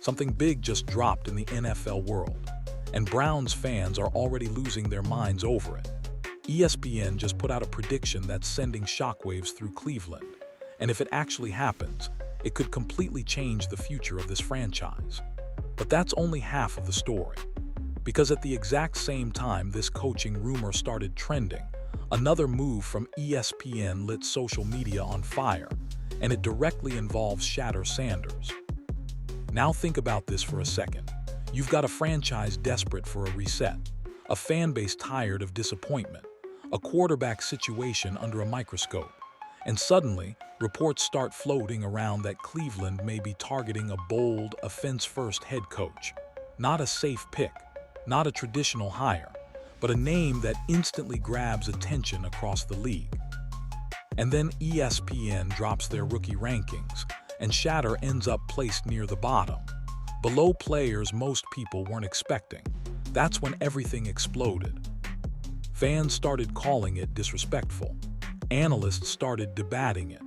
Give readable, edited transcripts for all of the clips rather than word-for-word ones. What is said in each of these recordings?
Something big just dropped in the NFL world, and Browns fans are already losing their minds over it. ESPN just put out a prediction that's sending shockwaves through Cleveland, and if it actually happens, it could completely change the future of this franchise. But that's only half of the story, because at the exact same time this coaching rumor started trending, another move from ESPN lit social media on fire, and it directly involves Shatter Sanders. Now think about this for a second. You've got a franchise desperate for a reset, a fan base tired of disappointment, a quarterback situation under a microscope, and suddenly, reports start floating around that Cleveland may be targeting a bold, offense-first head coach. Not a safe pick, not a traditional hire, but a name that instantly grabs attention across the league. And then ESPN drops their rookie rankings, and Shatter ends up placed near the bottom, below players most people weren't expecting. That's when everything exploded. Fans started calling it disrespectful. Analysts started debating it.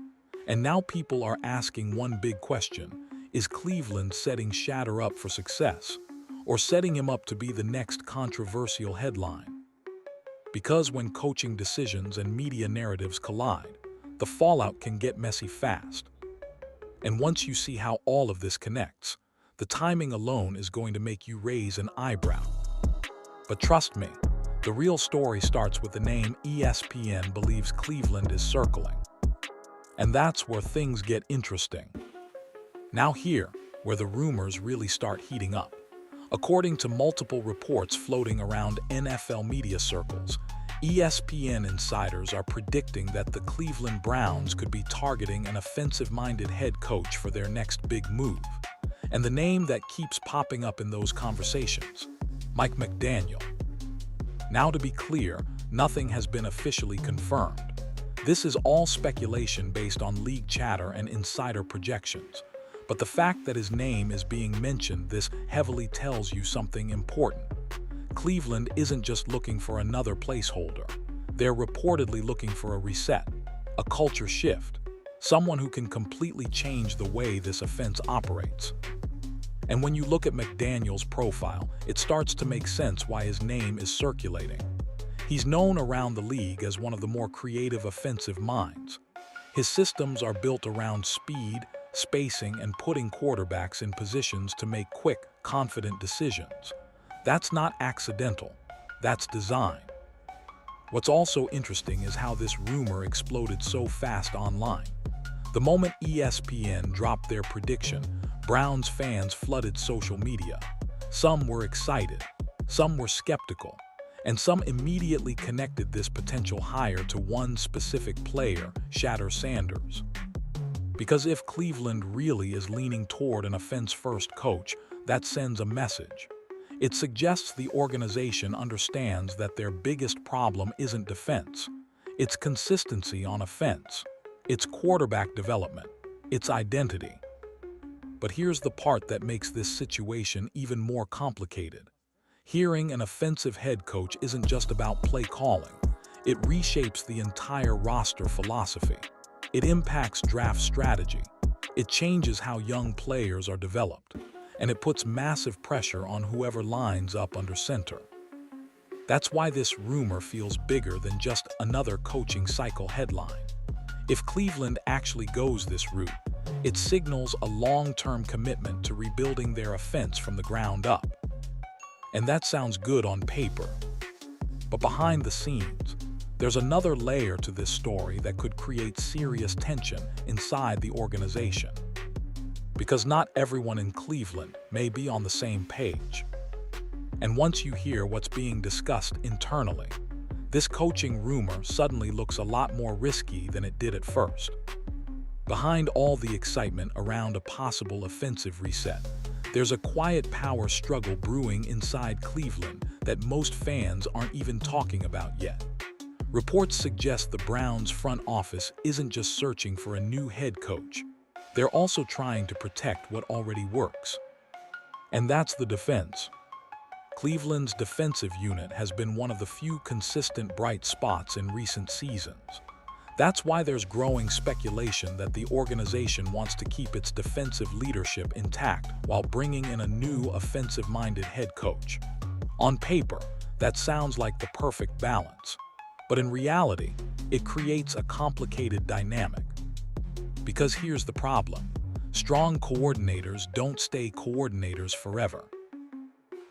And now people are asking one big question: is Cleveland setting Shatter up for success, or setting him up to be the next controversial headline? Because when coaching decisions and media narratives collide, the fallout can get messy fast. And once you see how all of this connects, the timing alone is going to make you raise an eyebrow. But trust me, the real story starts with the name ESPN believes Cleveland is circling. And that's where things get interesting. Now here, where the rumors really start heating up. According to multiple reports floating around NFL media circles, ESPN insiders are predicting that the Cleveland Browns could be targeting an offensive-minded head coach for their next big move. And the name that keeps popping up in those conversations: Mike McDaniel. Now, to be clear, nothing has been officially confirmed. This is all speculation based on league chatter and insider projections. But the fact that his name is being mentioned this heavily tells you something important. Cleveland isn't just looking for another placeholder. They're reportedly looking for a reset, a culture shift, someone who can completely change the way this offense operates. And when you look at McDaniel's profile, it starts to make sense why his name is circulating. He's known around the league as one of the more creative offensive minds. His systems are built around speed, spacing, and putting quarterbacks in positions to make quick, confident decisions. That's not accidental. That's design. What's also interesting is how this rumor exploded so fast online. The moment ESPN dropped their prediction, Browns fans flooded social media. Some were excited, some were skeptical, and some immediately connected this potential hire to one specific player, Shatter Sanders. Because if Cleveland really is leaning toward an offense-first coach, that sends a message. It suggests the organization understands that their biggest problem isn't defense. It's consistency on offense. It's quarterback development. It's identity. But here's the part that makes this situation even more complicated. Hiring an offensive head coach isn't just about play calling. It reshapes the entire roster philosophy. It impacts draft strategy. It changes how young players are developed. And it puts massive pressure on whoever lines up under center. That's why this rumor feels bigger than just another coaching cycle headline. If Cleveland actually goes this route, it signals a long-term commitment to rebuilding their offense from the ground up. And that sounds good on paper. But behind the scenes, there's another layer to this story that could create serious tension inside the organization. Because not everyone in Cleveland may be on the same page. And once you hear what's being discussed internally, this coaching rumor suddenly looks a lot more risky than it did at first. Behind all the excitement around a possible offensive reset, there's a quiet power struggle brewing inside Cleveland that most fans aren't even talking about yet. Reports suggest the Browns' front office isn't just searching for a new head coach. They're also trying to protect what already works. And that's the defense. Cleveland's defensive unit has been one of the few consistent bright spots in recent seasons. That's why there's growing speculation that the organization wants to keep its defensive leadership intact while bringing in a new offensive-minded head coach. On paper, that sounds like the perfect balance, but in reality, it creates a complicated dynamic. Because here's the problem: strong coordinators don't stay coordinators forever.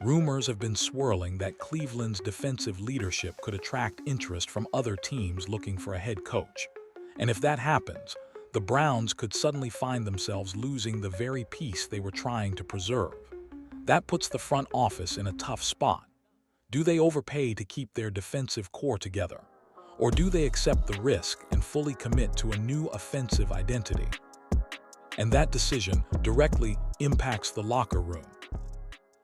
Rumors have been swirling that Cleveland's defensive leadership could attract interest from other teams looking for a head coach. And if that happens, the Browns could suddenly find themselves losing the very piece they were trying to preserve. That puts the front office in a tough spot. Do they overpay to keep their defensive core together? Or do they accept the risk and fully commit to a new offensive identity? And that decision directly impacts the locker room.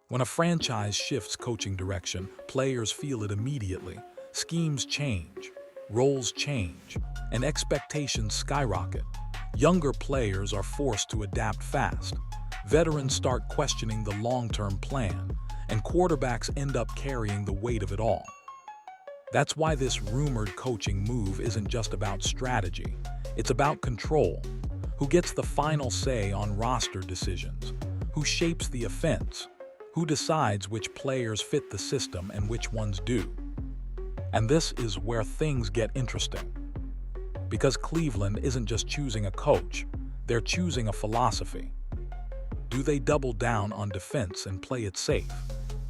When a franchise shifts coaching direction, players feel it immediately. Schemes change, roles change, and expectations skyrocket. Younger players are forced to adapt fast. Veterans start questioning the long-term plan, and quarterbacks end up carrying the weight of it all. That's why this rumored coaching move isn't just about strategy. It's about control. Who gets the final say on roster decisions? Who shapes the offense? Who decides which players fit the system and which ones do? And this is where things get interesting. Because Cleveland isn't just choosing a coach, they're choosing a philosophy. Do they double down on defense and play it safe?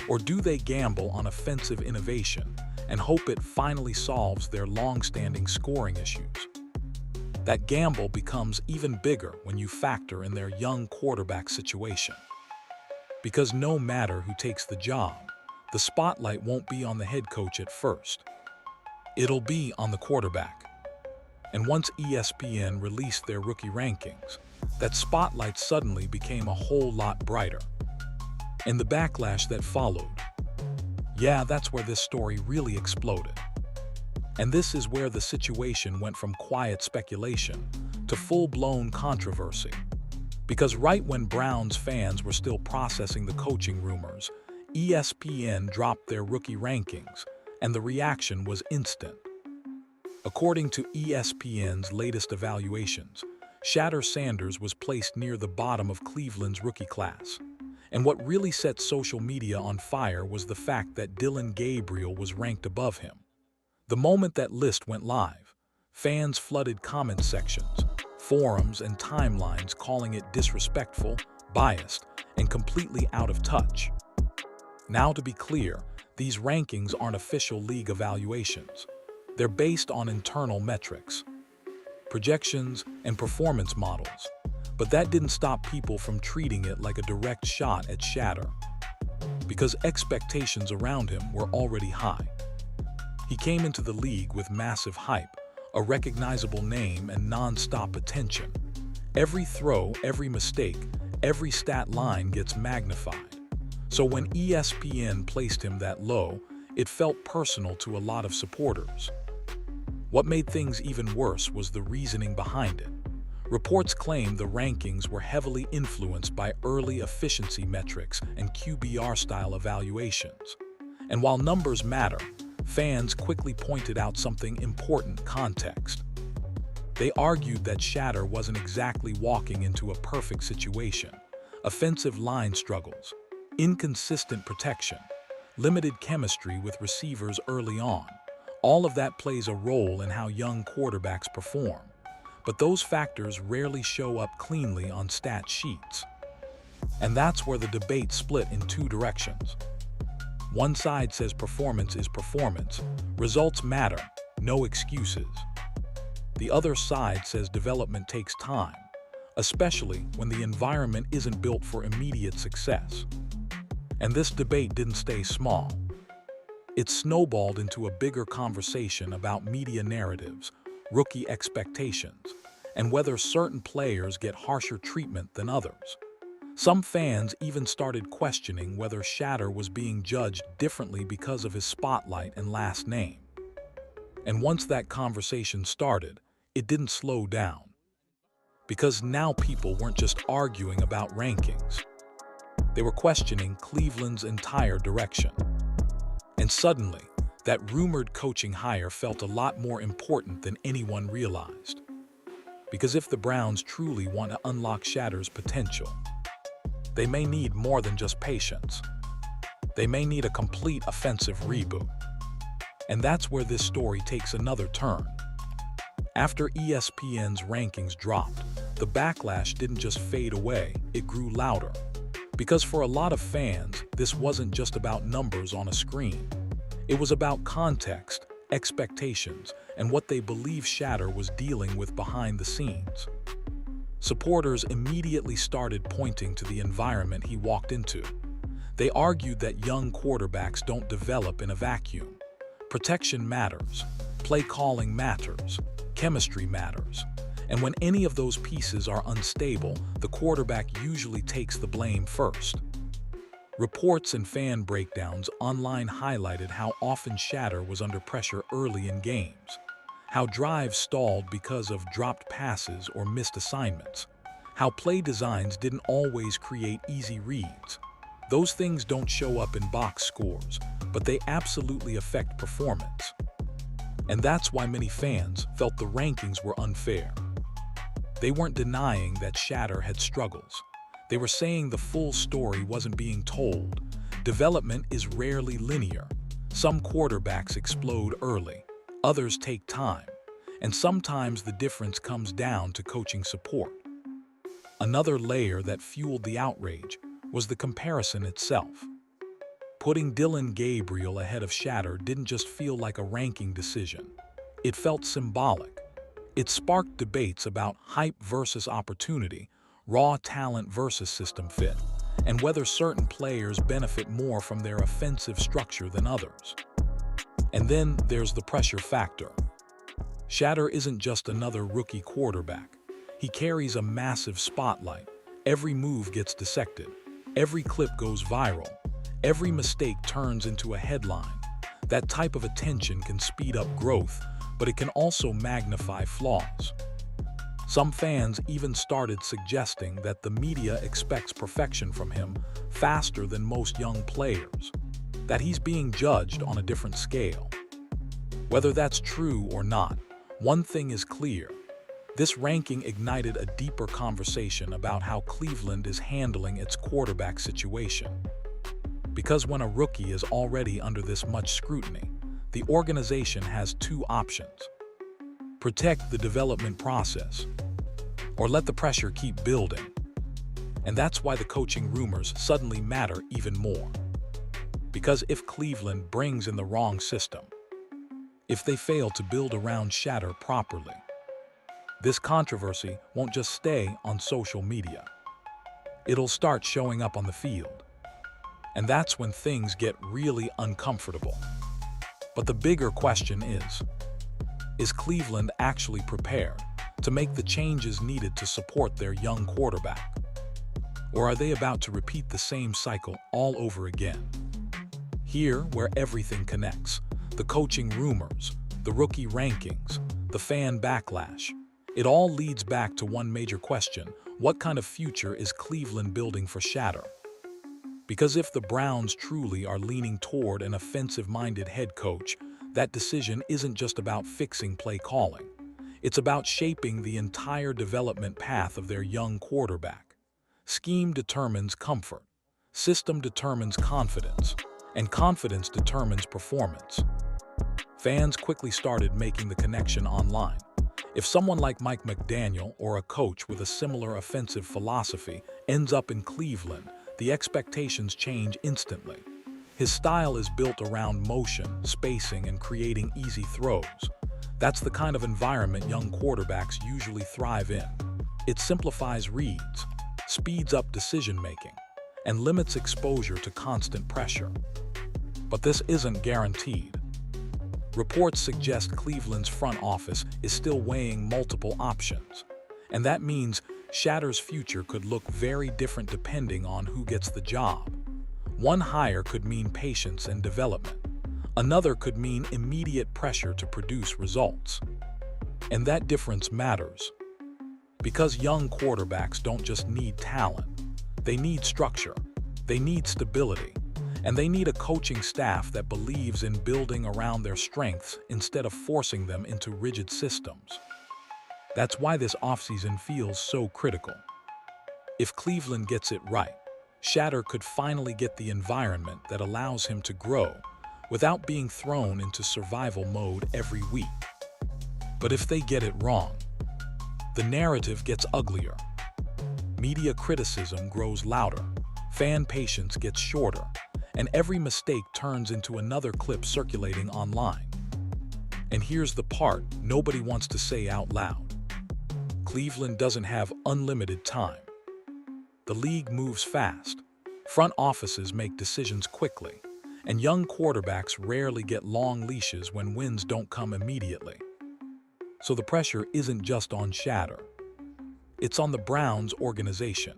Or do they gamble on offensive innovation and hope it finally solves their long-standing scoring issues? That gamble becomes even bigger when you factor in their young quarterback situation. Because no matter who takes the job, the spotlight won't be on the head coach at first. It'll be on the quarterback. And once ESPN released their rookie rankings, that spotlight suddenly became a whole lot brighter. And the backlash that followed, yeah, that's where this story really exploded. And this is where the situation went from quiet speculation to full-blown controversy. Because right when Browns fans were still processing the coaching rumors, ESPN dropped their rookie rankings, and the reaction was instant. According to ESPN's latest evaluations, Shatter Sanders was placed near the bottom of Cleveland's rookie class. And what really set social media on fire was the fact that Dillon Gabriel was ranked above him. The moment that list went live, fans flooded comment sections, forums, and timelines calling it disrespectful, biased, and completely out of touch. Now, to be clear, these rankings aren't official league evaluations. They're based on internal metrics, projections, and performance models. But that didn't stop people from treating it like a direct shot at Shatter, because expectations around him were already high. He came into the league with massive hype, a recognizable name, and non-stop attention. Every throw, every mistake, every stat line gets magnified. So when ESPN placed him that low, it felt personal to a lot of supporters. What made things even worse was the reasoning behind it. Reports claim the rankings were heavily influenced by early efficiency metrics and QBR-style evaluations. And while numbers matter, fans quickly pointed out something important: context. They argued that Shatter wasn't exactly walking into a perfect situation. Offensive line struggles, inconsistent protection, limited chemistry with receivers early on. All of that plays a role in how young quarterbacks perform. But those factors rarely show up cleanly on stat sheets. And that's where the debate split in two directions. One side says performance is performance, results matter, no excuses. The other side says development takes time, especially when the environment isn't built for immediate success. And this debate didn't stay small. It snowballed into a bigger conversation about media narratives, rookie expectations, and whether certain players get harsher treatment than others. Some fans even started questioning whether Shatter was being judged differently because of his spotlight and last name. And once that conversation started, it didn't slow down. Because now people weren't just arguing about rankings. They were questioning Cleveland's entire direction. And suddenly, That rumored coaching hire felt a lot more important than anyone realized. Because if the Browns truly want to unlock Shatter's potential, they may need more than just patience. They may need a complete offensive reboot. And that's where this story takes another turn. After ESPN's rankings dropped, the backlash didn't just fade away, it grew louder. Because for a lot of fans, this wasn't just about numbers on a screen. It was about context, expectations, and what they believe Shatter was dealing with behind the scenes. Supporters immediately started pointing to the environment he walked into. They argued that young quarterbacks don't develop in a vacuum. Protection matters, play calling matters, chemistry matters. And when any of those pieces are unstable, the quarterback usually takes the blame first. Reports and fan breakdowns online highlighted how often Shatter was under pressure early in games, how drives stalled because of dropped passes or missed assignments, how play designs didn't always create easy reads. Those things don't show up in box scores, but they absolutely affect performance. And that's why many fans felt the rankings were unfair. They weren't denying that Shatter had struggles. They were saying the full story wasn't being told. Development is rarely linear. Some quarterbacks explode early, others take time, and sometimes the difference comes down to coaching support. Another layer that fueled the outrage was the comparison itself. Putting Dylan Gabriel ahead of Shatter didn't just feel like a ranking decision. It felt symbolic. It sparked debates about hype versus opportunity, raw talent versus system fit, and whether certain players benefit more from their offensive structure than others. And then there's the pressure factor. Shatter isn't just another rookie quarterback. He carries a massive spotlight. Every move gets dissected. Every clip goes viral. Every mistake turns into a headline. That type of attention can speed up growth, but it can also magnify flaws. Some fans even started suggesting that the media expects perfection from him faster than most young players, that he's being judged on a different scale. Whether that's true or not, one thing is clear. This ranking ignited a deeper conversation about how Cleveland is handling its quarterback situation. Because when a rookie is already under this much scrutiny, the organization has two options: protect the development process, or let the pressure keep building. And that's why the coaching rumors suddenly matter even more. Because if Cleveland brings in the wrong system, if they fail to build around Shatter properly, this controversy won't just stay on social media. It'll start showing up on the field. And that's when things get really uncomfortable. But the bigger question is Cleveland actually prepared to make the changes needed to support their young quarterback? Or are they about to repeat the same cycle all over again? Here, where everything connects, the coaching rumors, the rookie rankings, the fan backlash, it all leads back to one major question: what kind of future is Cleveland building for Shatter? Because if the Browns truly are leaning toward an offensive-minded head coach, that decision isn't just about fixing play calling. It's about shaping the entire development path of their young quarterback. Scheme determines comfort, system determines confidence, and confidence determines performance. Fans quickly started making the connection online. If someone like Mike McDaniel or a coach with a similar offensive philosophy ends up in Cleveland, the expectations change instantly. His style is built around motion, spacing, and creating easy throws. That's the kind of environment young quarterbacks usually thrive in. It simplifies reads, speeds up decision-making, and limits exposure to constant pressure. But this isn't guaranteed. Reports suggest Cleveland's front office is still weighing multiple options, and that means Shatter's future could look very different depending on who gets the job. One hire could mean patience and development. Another could mean immediate pressure to produce results. And that difference matters. Because young quarterbacks don't just need talent. They need structure. They need stability. And they need a coaching staff that believes in building around their strengths instead of forcing them into rigid systems. That's why this offseason feels so critical. If Cleveland gets it right, Shatter could finally get the environment that allows him to grow without being thrown into survival mode every week. But if they get it wrong, the narrative gets uglier. Media criticism grows louder, fan patience gets shorter, and every mistake turns into another clip circulating online. And here's the part nobody wants to say out loud. Cleveland doesn't have unlimited time. The league moves fast, front offices make decisions quickly, and young quarterbacks rarely get long leashes when wins don't come immediately. So the pressure isn't just on Shatter. It's on the Browns organization.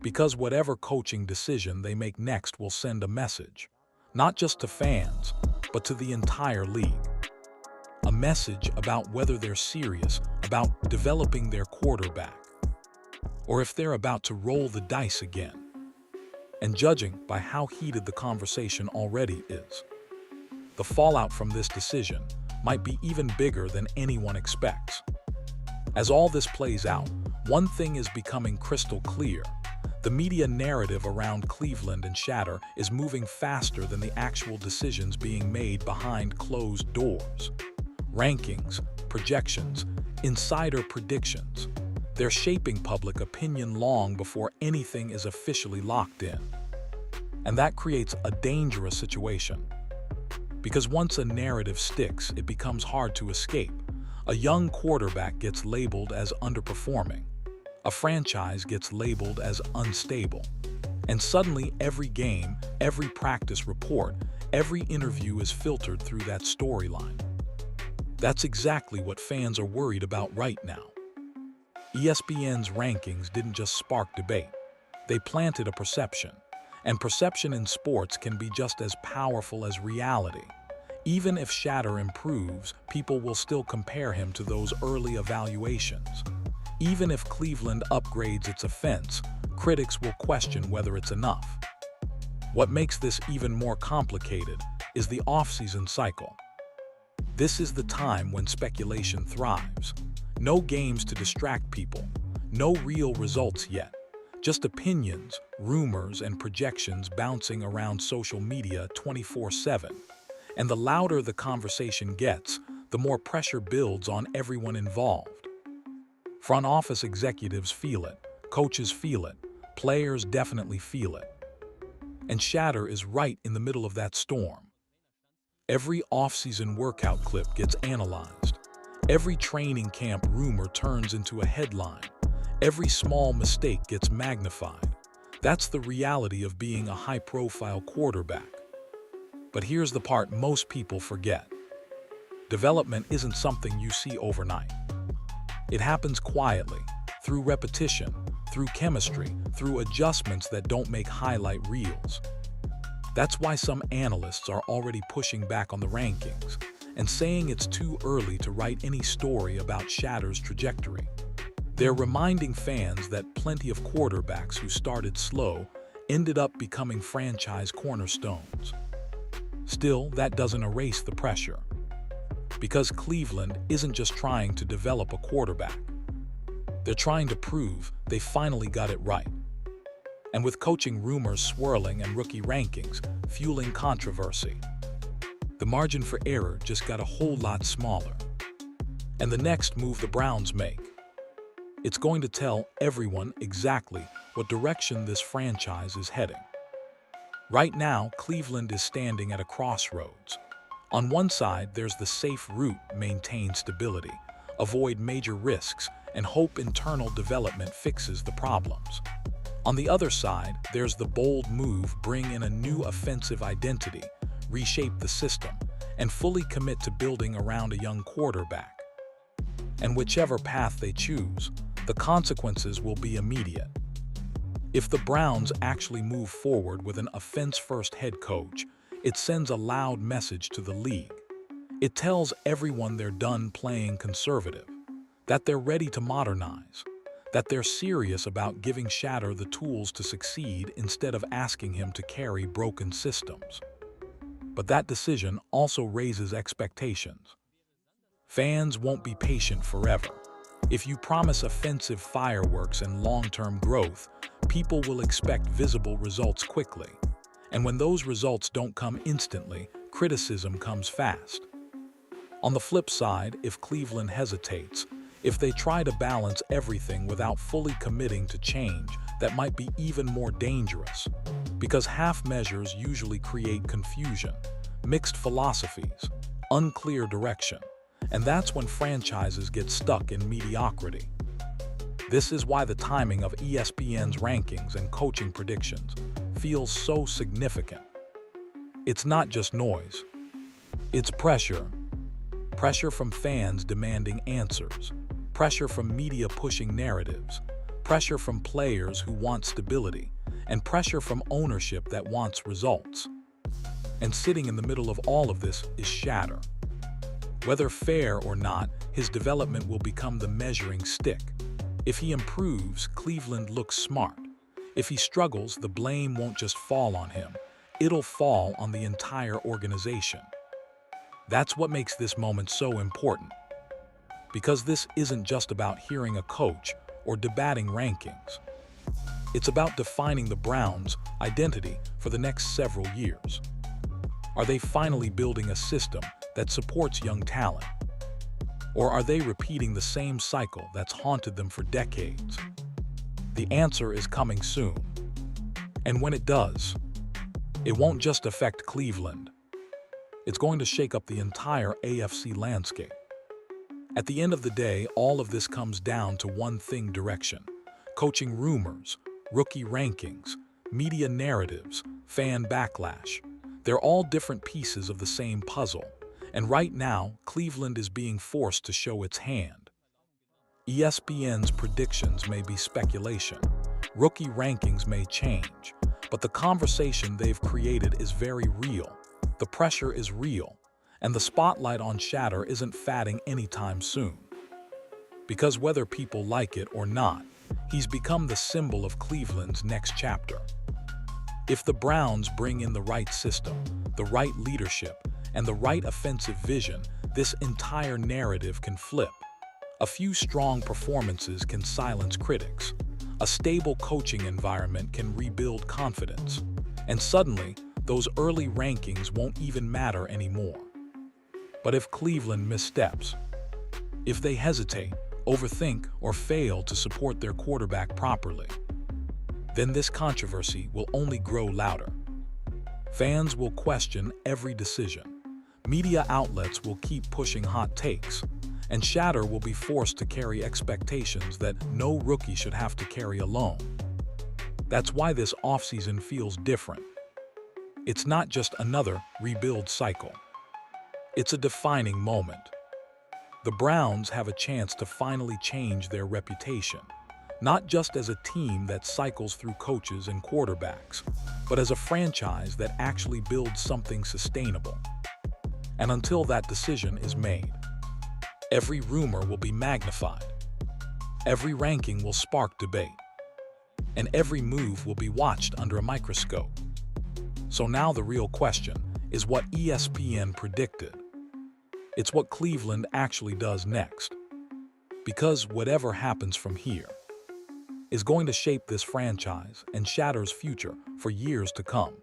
Because whatever coaching decision they make next will send a message, not just to fans, but to the entire league. A message about whether they're serious about developing their quarterback, or if they're about to roll the dice again. And judging by how heated the conversation already is, the fallout from this decision might be even bigger than anyone expects. As all this plays out, one thing is becoming crystal clear. The media narrative around Cleveland and Shatter is moving faster than the actual decisions being made behind closed doors. Rankings, projections, insider predictions. They're shaping public opinion long before anything is officially locked in. And that creates a dangerous situation. Because once a narrative sticks, it becomes hard to escape. A young quarterback gets labeled as underperforming. A franchise gets labeled as unstable. And suddenly every game, every practice report, every interview is filtered through that storyline. That's exactly what fans are worried about right now. ESPN's rankings didn't just spark debate. They planted a perception. And perception in sports can be just as powerful as reality. Even if Shatter improves, people will still compare him to those early evaluations. Even if Cleveland upgrades its offense, critics will question whether it's enough. What makes this even more complicated is the offseason cycle. This is the time when speculation thrives. No games to distract people, no real results yet, just opinions, rumors, and projections bouncing around social media 24/7. And the louder the conversation gets, the more pressure builds on everyone involved. Front office executives feel it, coaches feel it, players definitely feel it. And Shatter is right in the middle of that storm. Every off-season workout clip gets analyzed. Every training camp rumor turns into a headline. Every small mistake gets magnified. That's the reality of being a high-profile quarterback. But here's the part most people forget. Development isn't something you see overnight. It happens quietly, through repetition, through chemistry, through adjustments that don't make highlight reels. That's why some analysts are already pushing back on the rankings and saying it's too early to write any story about Shatter's trajectory. They're reminding fans that plenty of quarterbacks who started slow ended up becoming franchise cornerstones. Still, that doesn't erase the pressure. Because Cleveland isn't just trying to develop a quarterback. They're trying to prove they finally got it right. And with coaching rumors swirling and rookie rankings fueling controversy, the margin for error just got a whole lot smaller. And the next move the Browns make, it's going to tell everyone exactly what direction this franchise is heading. Right now, Cleveland is standing at a crossroads. On one side, there's the safe route: maintain stability, avoid major risks, and hope internal development fixes the problems. On the other side, there's the bold move: bring in a new offensive identity, reshape the system, and fully commit to building around a young quarterback. And whichever path they choose, the consequences will be immediate. If the Browns actually move forward with an offense-first head coach, it sends a loud message to the league. It tells everyone they're done playing conservative, that they're ready to modernize, that they're serious about giving Shatter the tools to succeed instead of asking him to carry broken systems. But that decision also raises expectations. Fans won't be patient forever. If you promise offensive fireworks and long-term growth, people will expect visible results quickly. And when those results don't come instantly, criticism comes fast. On the flip side, if Cleveland hesitates, if they try to balance everything without fully committing to change, that might be even more dangerous. Because half measures usually create confusion, mixed philosophies, unclear direction. And that's when franchises get stuck in mediocrity. This is why the timing of ESPN's rankings and coaching predictions feels so significant. It's not just noise. It's pressure. Pressure from fans demanding answers. Pressure from media pushing narratives. Pressure from players who want stability. And pressure from ownership that wants results. And sitting in the middle of all of this is Shatter. Whether fair or not, his development will become the measuring stick. If he improves, Cleveland looks smart. If he struggles, the blame won't just fall on him. It'll fall on the entire organization. That's what makes this moment so important. Because this isn't just about hearing a coach or debating rankings. It's about defining the Browns' identity for the next several years. Are they finally building a system that supports young talent? Or are they repeating the same cycle that's haunted them for decades? The answer is coming soon. And when it does, it won't just affect Cleveland. It's going to shake up the entire AFC landscape. At the end of the day, all of this comes down to one thing: direction. Coaching rumors, rookie rankings, media narratives, fan backlash. They're all different pieces of the same puzzle. And right now, Cleveland is being forced to show its hand. ESPN's predictions may be speculation. Rookie rankings may change. But the conversation they've created is very real. The pressure is real. And the spotlight on Shatter isn't fading anytime soon. Because whether people like it or not, he's become the symbol of Cleveland's next chapter. If the Browns bring in the right system, the right leadership, and the right offensive vision, this entire narrative can flip. A few strong performances can silence critics. A stable coaching environment can rebuild confidence. And suddenly, those early rankings won't even matter anymore. But if Cleveland missteps, if they hesitate, overthink, or fail to support their quarterback properly, then this controversy will only grow louder. Fans will question every decision. Media outlets will keep pushing hot takes, and Shatter will be forced to carry expectations that no rookie should have to carry alone. That's why this offseason feels different. It's not just another rebuild cycle. It's a defining moment. The Browns have a chance to finally change their reputation, not just as a team that cycles through coaches and quarterbacks, but as a franchise that actually builds something sustainable. And until that decision is made, every rumor will be magnified, every ranking will spark debate, and every move will be watched under a microscope. So now the real question is what ESPN predicted. It's what Cleveland actually does next. Because whatever happens from here is going to shape this franchise and Shatter's future for years to come.